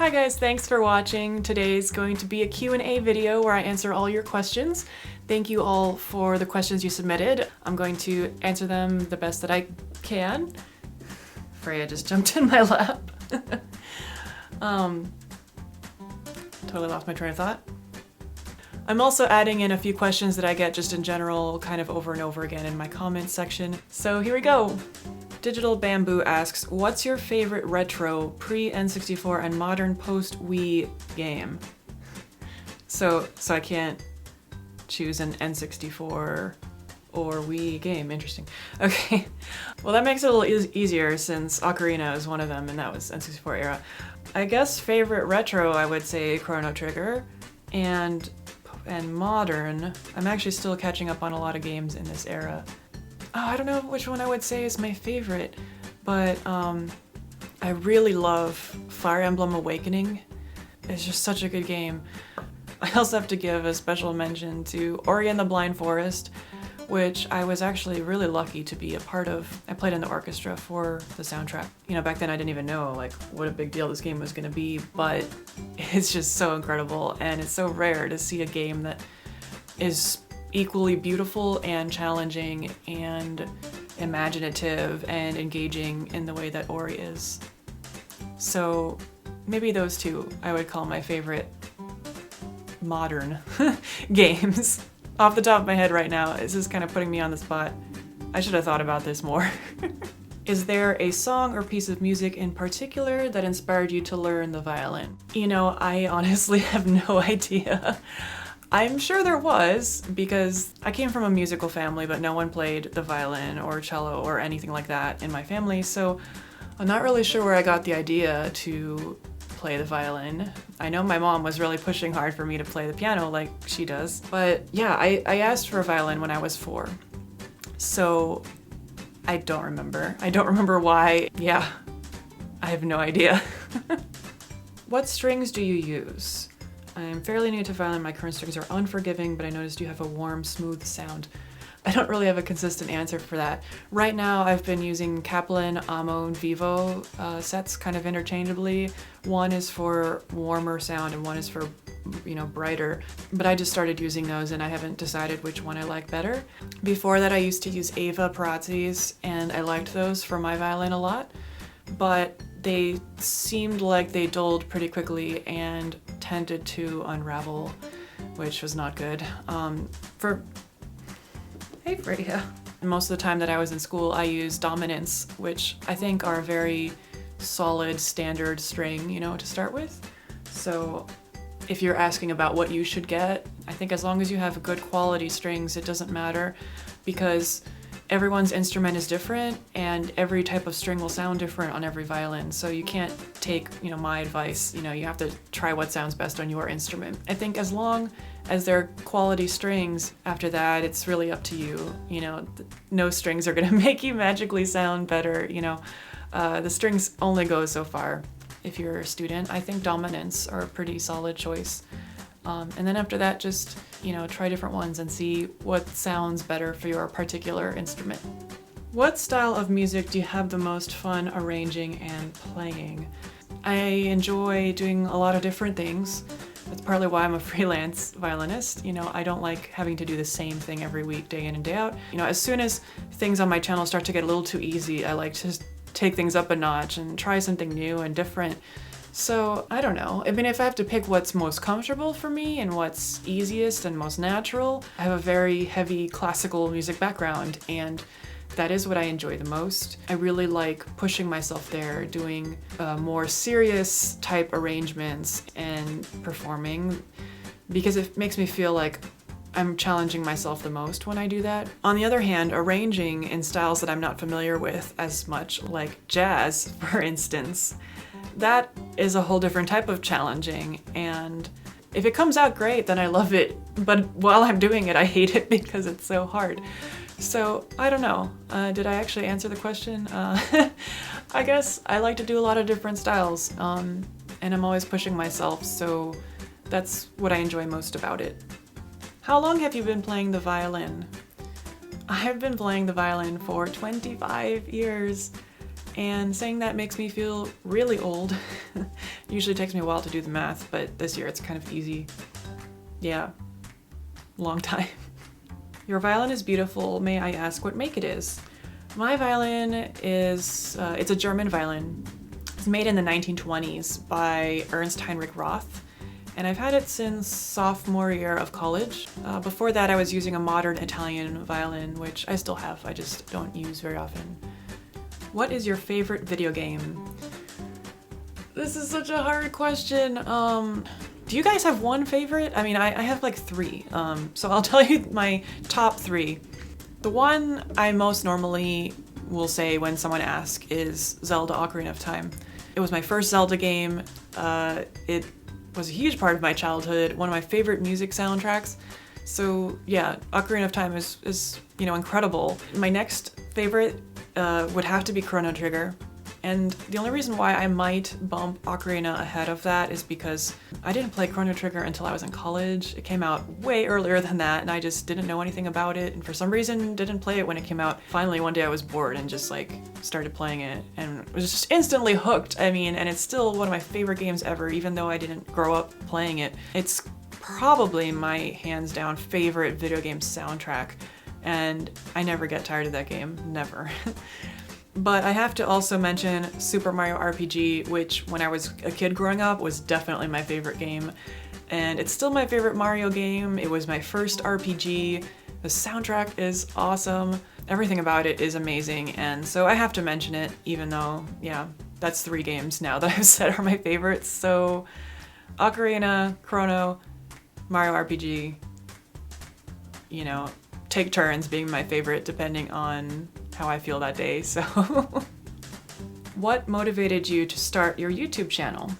Hi guys, thanks for watching. Today's going to be a Q&A video where I answer all your questions. Thank you all for the questions you submitted. I'm going to answer them the best that I can. Freya just jumped in my lap. Totally lost my train of thought. I'm also adding in a few questions that I get just in general, kind of over and over again in my comments section. So here we go. Digital Bamboo asks, what's your favorite retro pre-N64 and modern post-Wii game? So I can't choose an N64 or Wii game. Interesting. Okay, well that makes it a little easier since Ocarina is one of them and that was N64 era. I guess favorite retro, I would say Chrono Trigger, and modern, I'm actually still catching up on a lot of games in this era. Oh, I don't know which one I would say is my favorite, but I really love Fire Emblem Awakening. It's just such a good game. I also have to give a special mention to Ori and the Blind Forest, which I was actually really lucky to be a part of. I played in the orchestra for the soundtrack. You know, back then I didn't even know like what a big deal this game was gonna be, but it's just so incredible and it's so rare to see a game that is equally beautiful and challenging and imaginative and engaging in the way that Ori is. So maybe those two I would call my favorite modern games. Off the top of my head right now, this is kind of putting me on the spot. I should have thought about this more. Is there a song or piece of music in particular that inspired you to learn the violin? You know, I honestly have no idea. I'm sure there was, because I came from a musical family, but no one played the violin or cello or anything like that in my family, so I'm not really sure where I got the idea to play the violin. I know my mom was really pushing hard for me to play the piano like she does, but yeah, I asked for a violin when I was 4, so I don't remember. I don't remember why. Yeah, I have no idea. What strings do you use? I'm fairly new to violin. My current strings are unforgiving, but I noticed you have a warm, smooth sound. I don't really have a consistent answer for that. Right now, I've been using Kaplan, Amo, and Vivo sets kind of interchangeably. One is for warmer sound and one is for, you know, brighter. But I just started using those and I haven't decided which one I like better. Before that, I used to use Ava Parazzis and I liked those for my violin a lot, but they seemed like they dulled pretty quickly and tended to unravel, which was not good. Hey Freya. Most of the time that I was in school, I used dominants, which I think are a very solid standard string, you know, to start with. So if you're asking about what you should get, I think as long as you have good quality strings, it doesn't matter, because everyone's instrument is different and every type of string will sound different on every violin. So you can't take, you know, my advice, you know, you have to try what sounds best on your instrument. I think as long as they're quality strings, after that, it's really up to you. You know, no strings are gonna make you magically sound better, you know. The strings only go so far. If you're a student, I think dominants are a pretty solid choice. And then after that, just, you know, try different ones and see what sounds better for your particular instrument. What style of music do you have the most fun arranging and playing? I enjoy doing a lot of different things. That's partly why I'm a freelance violinist. You know, I don't like having to do the same thing every week, day in and day out. You know, as soon as things on my channel start to get a little too easy, I like to take things up a notch and try something new and different. So, I don't know. I mean, if I have to pick what's most comfortable for me and what's easiest and most natural, I have a very heavy classical music background and that is what I enjoy the most. I really like pushing myself there, doing more serious type arrangements and performing, because it makes me feel like I'm challenging myself the most when I do that. On the other hand, arranging in styles that I'm not familiar with as much, like jazz, for instance, that is a whole different type of challenging, and if it comes out great, then I love it, but while I'm doing it, I hate it because it's so hard. So, I don't know. Did I actually answer the question? I guess I like to do a lot of different styles, and I'm always pushing myself, so that's what I enjoy most about it. How long have you been playing the violin? I've been playing the violin for 25 years. And saying that makes me feel really old. Usually takes me a while to do the math, but this year it's kind of easy. Yeah, long time. Your violin is beautiful. May I ask what make it is? My violin is, it's a German violin. It's made in the 1920s by Ernst Heinrich Roth, and I've had it since sophomore year of college. Before that, I was using a modern Italian violin, which I still have, I just don't use very often. What is your favorite video game? This is such a hard question. Do you guys have one favorite? I mean, I have like 3, so I'll tell you my top 3. The one I most normally will say when someone asks is Zelda Ocarina of Time. It was my first Zelda game. It was a huge part of my childhood, one of my favorite music soundtracks. So yeah, Ocarina of Time is incredible. My next favorite would have to be Chrono Trigger. And the only reason why I might bump Ocarina ahead of that is because I didn't play Chrono Trigger until I was in college. It came out way earlier than that, and I just didn't know anything about it, and for some reason didn't play it when it came out. Finally, one day I was bored and just like started playing it and was just instantly hooked. I mean, and it's still one of my favorite games ever, even though I didn't grow up playing it. It's probably my hands down favorite video game soundtrack, and I never get tired of that game, never. But I have to also mention Super Mario RPG, which when I was a kid growing up was definitely my favorite game. And it's still my favorite Mario game. It was my first RPG. The soundtrack is awesome. Everything about it is amazing. And so I have to mention it, even though, yeah, that's 3 games now that I've said are my favorites. So Ocarina, Chrono, Mario RPG, take turns being my favorite depending on how I feel that day, so. What motivated you to start your YouTube channel?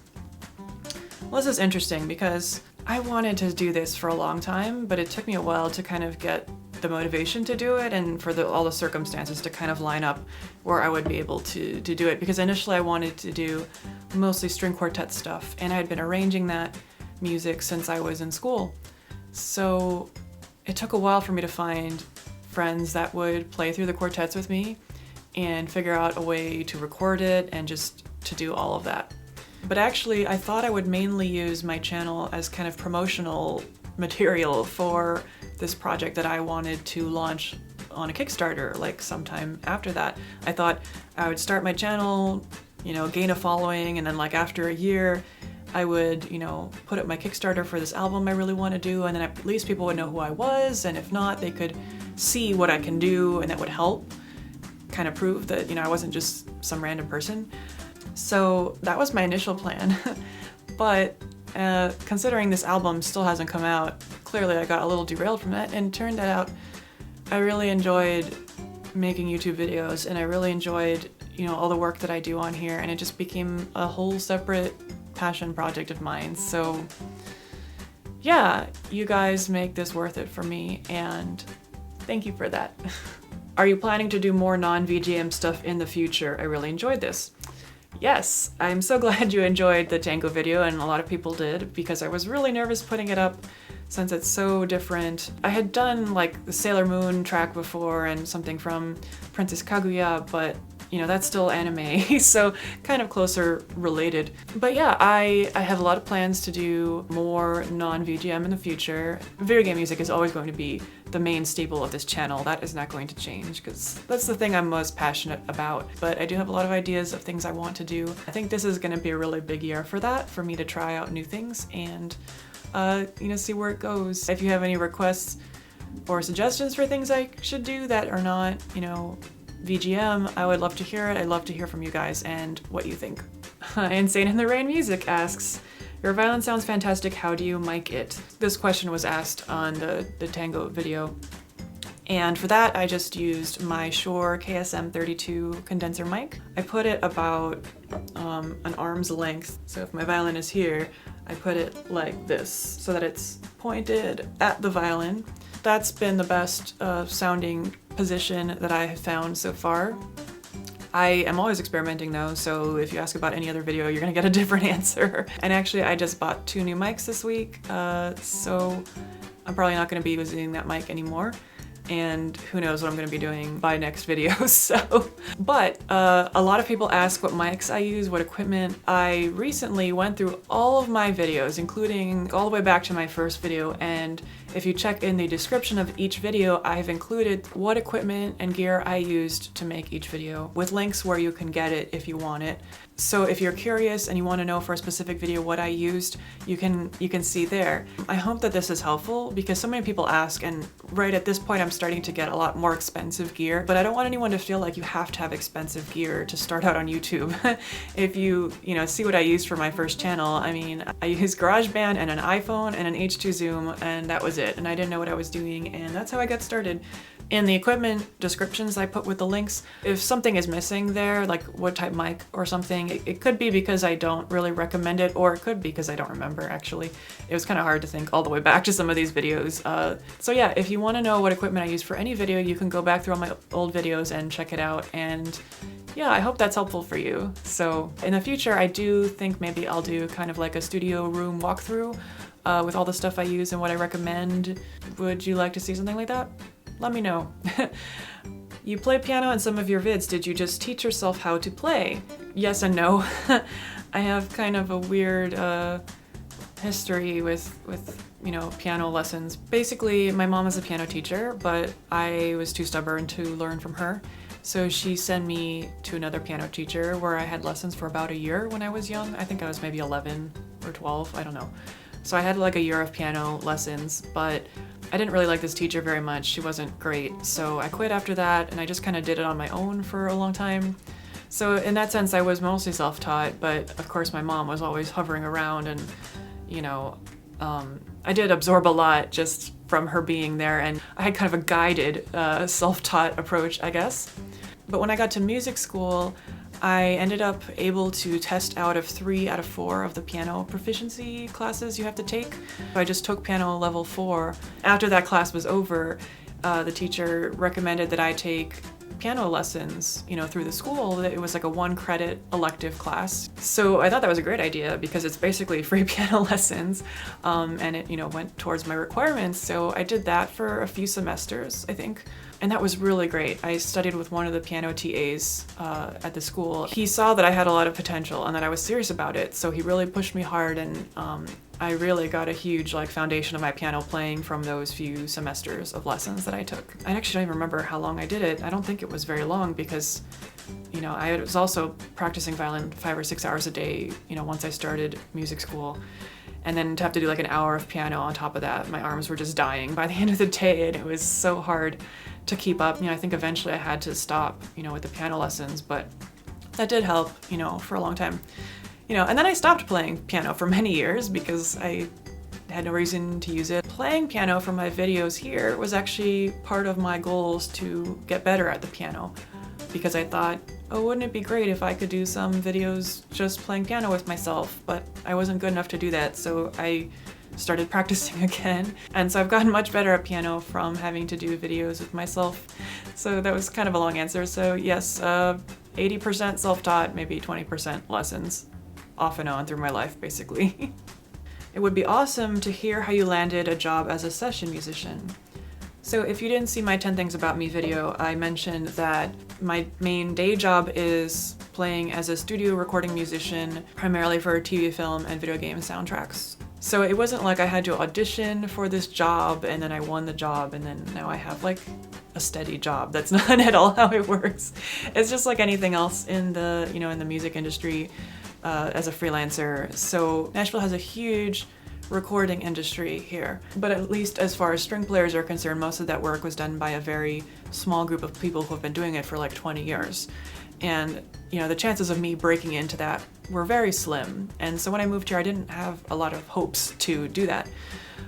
Well, this is interesting because I wanted to do this for a long time, but it took me a while to kind of get the motivation to do it and for all the circumstances to kind of line up where I would be able to do it, because initially I wanted to do mostly string quartet stuff, and I had been arranging that music since I was in school. So it took a while for me to find friends that would play through the quartets with me and figure out a way to record it and just to do all of that. But actually, I thought I would mainly use my channel as kind of promotional material for this project that I wanted to launch on a Kickstarter, like sometime after that. I thought I would start my channel, gain a following, and then like after a year, I would, put up my Kickstarter for this album I really want to do, and then at least people would know who I was, and if not, they could see what I can do, and that would help kind of prove that, I wasn't just some random person. So that was my initial plan. But considering this album still hasn't come out, clearly I got a little derailed from that, and it turned out I really enjoyed making YouTube videos, and I really enjoyed, all the work that I do on here, and it just became a whole separate passion project of mine. So yeah, you guys make this worth it for me, and thank you for that. Are you planning to do more non-VGM stuff in the future? I really enjoyed this. Yes, I'm so glad you enjoyed the tango video, and a lot of people did, because I was really nervous putting it up since it's so different. I had done like the Sailor Moon track before and something from Princess Kaguya, but that's still anime, so kind of closer related. But yeah, I have a lot of plans to do more non-VGM in the future. Video game music is always going to be the main staple of this channel. That is not going to change, because that's the thing I'm most passionate about. But I do have a lot of ideas of things I want to do. I think this is going to be a really big year for that, for me to try out new things and see where it goes. If you have any requests or suggestions for things I should do that are not, VGM, I would love to hear it. I'd love to hear from you guys and what you think. Insane in the Rain Music asks, your violin sounds fantastic, how do you mic it? This question was asked on the tango video. And for that, I just used my Shure KSM32 condenser mic. I put it about an arm's length. So if my violin is here, I put it like this so that it's pointed at the violin. That's been the best sounding position that I have found so far. I am always experimenting though, so if you ask about any other video, you're gonna get a different answer. And actually, I just bought 2 new mics this week, so I'm probably not gonna be using that mic anymore. and who knows what I'm gonna be doing by next video, so. But a lot of people ask what mics I use, what equipment. I recently went through all of my videos, including all the way back to my first video, and if you check in the description of each video, I've included what equipment and gear I used to make each video, with links where you can get it if you want it. So if you're curious and you want to know for a specific video what I used, you can see there. I hope that this is helpful because so many people ask, and right at this point I'm starting to get a lot more expensive gear, but I don't want anyone to feel like you have to have expensive gear to start out on YouTube. If you see what I used for my first channel, I mean, I used GarageBand and an iPhone and an H2 Zoom, and that was it. And I didn't know what I was doing, and that's how I got started. In the equipment descriptions I put with the links, if something is missing there, like what type mic or something, it could be because I don't really recommend it, or it could be because I don't remember actually. It was kind of hard to think all the way back to some of these videos. So yeah, if you want to know what equipment I use for any video, you can go back through all my old videos and check it out, and yeah, I hope that's helpful for you. So in the future, I do think maybe I'll do kind of like a studio room walkthrough with all the stuff I use and what I recommend. Would you like to see something like that? Let me know. You play piano in some of your vids. Did you just teach yourself how to play? Yes and no. I have kind of a weird history with piano lessons. Basically, my mom is a piano teacher, but I was too stubborn to learn from her. So she sent me to another piano teacher where I had lessons for about a year when I was young. I think I was maybe 11 or 12, I don't know. So I had like a year of piano lessons, but I didn't really like this teacher very much. She wasn't great. So I quit after that, and I just kind of did it on my own for a long time. So in that sense, I was mostly self-taught, but of course my mom was always hovering around, and I did absorb a lot just from her being there, and I had kind of a guided self-taught approach, I guess. But when I got to music school, I ended up able to test out of 3 out of 4 of the piano proficiency classes you have to take. So I just took piano level 4. After that class was over, the teacher recommended that I take piano lessons, through the school. It was like a 1-credit elective class. So I thought that was a great idea because it's basically free piano lessons, and it, went towards my requirements. So I did that for a few semesters, I think. And that was really great. I studied with one of the piano TAs at the school. He saw that I had a lot of potential and that I was serious about it, so he really pushed me hard, and I really got a huge foundation of my piano playing from those few semesters of lessons that I took. I actually don't even remember how long I did it. I don't think it was very long because I was also practicing violin 5 or 6 hours a day, once I started music school. And then to have to do like an hour of piano on top of that, my arms were just dying by the end of the day, and it was so hard to keep up. I think eventually I had to stop, with the piano lessons, but that did help, for a long time. And then I stopped playing piano for many years because I had no reason to use it. Playing piano for my videos here was actually part of my goals to get better at the piano, because I thought, oh, wouldn't it be great if I could do some videos just playing piano with myself? But I wasn't good enough to do that, so I started practicing again. And so I've gotten much better at piano from having to do videos with myself. So that was kind of a long answer. So yes, 80% self-taught, maybe 20% lessons, off and on through my life, basically. It would be awesome to hear how you landed a job as a session musician. So if you didn't see my 10 Things About Me video, I mentioned that my main day job is playing as a studio recording musician, primarily for TV, film, and video game soundtracks. So it wasn't like I had to audition for this job and then I won the job and then now I have like a steady job. That's not at all how it works. It's just like anything else in the, in the music industry as a freelancer. So Nashville has a huge recording industry here, but at least as far as string players are concerned, most of that work was done by a very small group of people who have been doing it for like 20 years. And the chances of me breaking into that were very slim. And so when I moved here, I didn't have a lot of hopes to do that.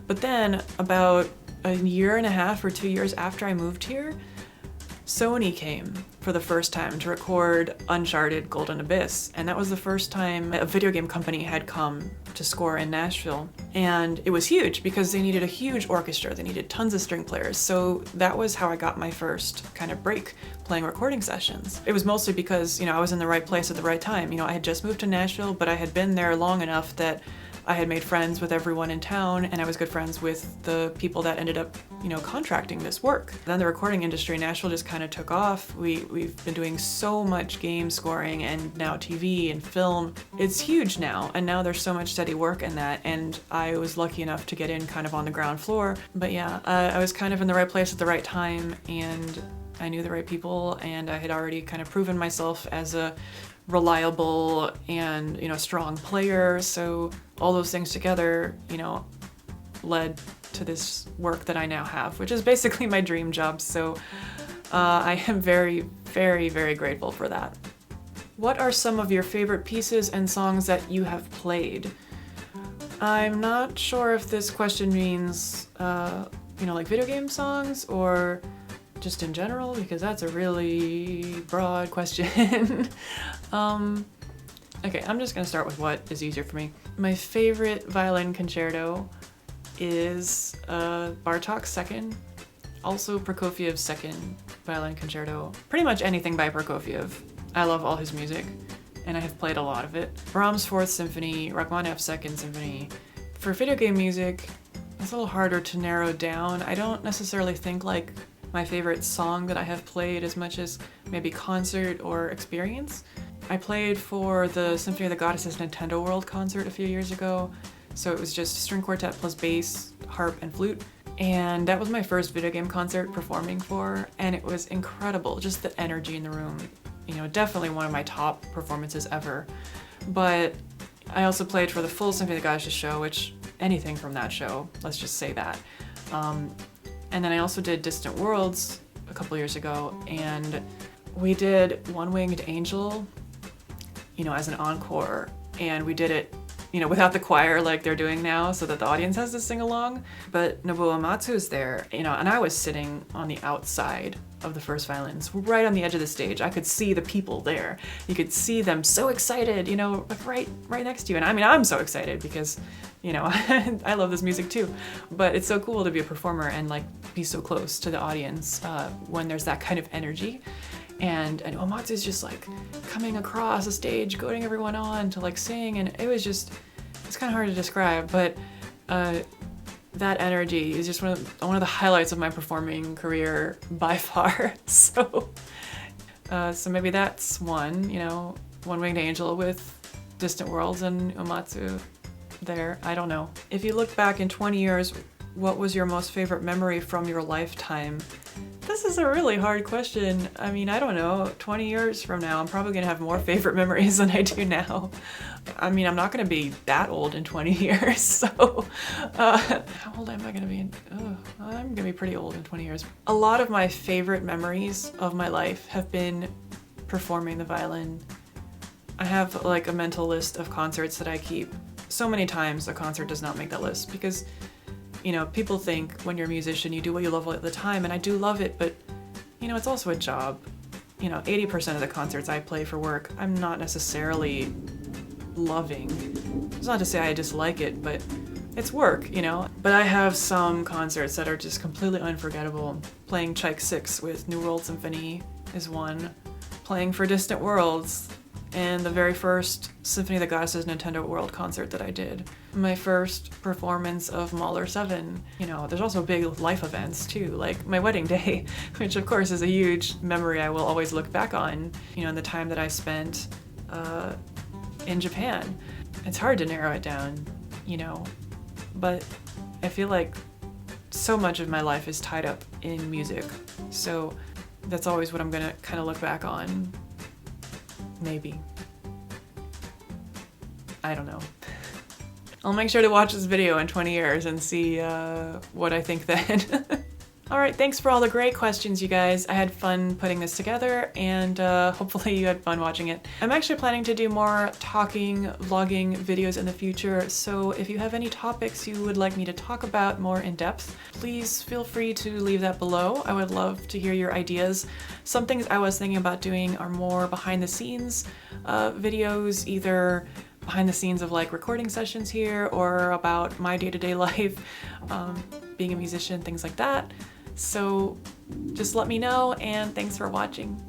But then about a year and a half or 2 years after I moved here, Sony came for the first time to record Uncharted Golden Abyss, and that was the first time a video game company had come to score in Nashville. And it was huge because they needed a huge orchestra, they needed tons of string players, so that was how I got my first kind of break playing recording sessions. It was mostly because, I was in the right place at the right time. I had just moved to Nashville, but I had been there long enough that I had made friends with everyone in town, and I was good friends with the people that ended up, you know, contracting this work. Then the recording industry in Nashville just kind of took off. We've been doing so much game scoring and now TV and film. It's huge now, and now there's so much steady work in that, and I was lucky enough to get in kind of on the ground floor. But yeah, I was kind of in the right place at the right time, and I knew the right people, and I had already kind of proven myself as a reliable and, you know, strong player. So all those things together, you know, led to this work that I now have, which is basically my dream job. So I am very, very, very grateful for that. What are some of your favorite pieces and songs that you have played? I'm not sure if this question means, you know, like video game songs or just in general, because that's a really broad question. Okay, I'm just gonna start with what is easier for me. My favorite violin concerto is Bartók's second, also Prokofiev's second violin concerto. Pretty much anything by Prokofiev. I love all his music, and I have played a lot of it. Brahms' Fourth Symphony, Rachmaninoff's Second Symphony. For video game music, it's a little harder to narrow down. I don't necessarily think like my favorite song that I have played as much as maybe concert or experience. I played for the Symphony of the Goddesses Nintendo World concert a few years ago. So it was just string quartet plus bass, harp, and flute. And that was my first video game concert performing for, and it was incredible, just the energy in the room. You know, definitely one of my top performances ever. But I also played for the full Symphony of the Goddesses show, which anything from that show, let's just say that. And then I also did Distant Worlds a couple years ago, and we did One Winged Angel, you know, as an encore, and we did it, you know, without the choir like they're doing now so that the audience has to sing along. But Nobuo Uematsu's there, you know, and I was sitting on the outside of the first violins, right on the edge of the stage. I could see the people there. You could see them so excited, you know, like right next to you. And I mean, I'm so excited because, you know, I love this music too. But it's so cool to be a performer and like be so close to the audience when there's that kind of energy. And Uematsu's just like coming across the stage, goading everyone on to like sing, and it was just, it's kind of hard to describe, but that energy is just one of the highlights of my performing career by far. So maybe that's one, you know, One Winged Angel with Distant Worlds and Uematsu there. I don't know. If you look back in 20 years, what was your most favorite memory from your lifetime? This is a really hard question. I mean, I don't know, 20 years from now, I'm probably gonna have more favorite memories than I do now. I mean, I'm not gonna be that old in 20 years, so how old am I gonna be? I'm gonna be pretty old in 20 years. A lot of my favorite memories of my life have been performing the violin. I have like a mental list of concerts that I keep. So many times a concert does not make that list because, you know, people think when you're a musician, you do what you love all the time, and I do love it, but, you know, it's also a job. You know, 80% of the concerts I play for work, I'm not necessarily loving. It's not to say I dislike it, but it's work, you know? But I have some concerts that are just completely unforgettable. Playing Tchaik 6 with New World Symphony is one. Playing for Distant Worlds, and the very first Symphony of the Goddesses Nintendo World concert that I did. My first performance of Mahler 7. You know, there's also big life events too, like my wedding day, which of course is a huge memory I will always look back on, you know, in the time that I spent in Japan. It's hard to narrow it down, you know, but I feel like so much of my life is tied up in music. So that's always what I'm gonna kind of look back on. Maybe. I don't know. I'll make sure to watch this video in 20 years and see what I think then. Alright, thanks for all the great questions, you guys. I had fun putting this together, and hopefully you had fun watching it. I'm actually planning to do more talking, vlogging videos in the future, so if you have any topics you would like me to talk about more in depth, please feel free to leave that below. I would love to hear your ideas. Some things I was thinking about doing are more behind the scenes videos, either behind the scenes of like recording sessions here or about my day-to-day life, being a musician, things like that. So just let me know, and thanks for watching.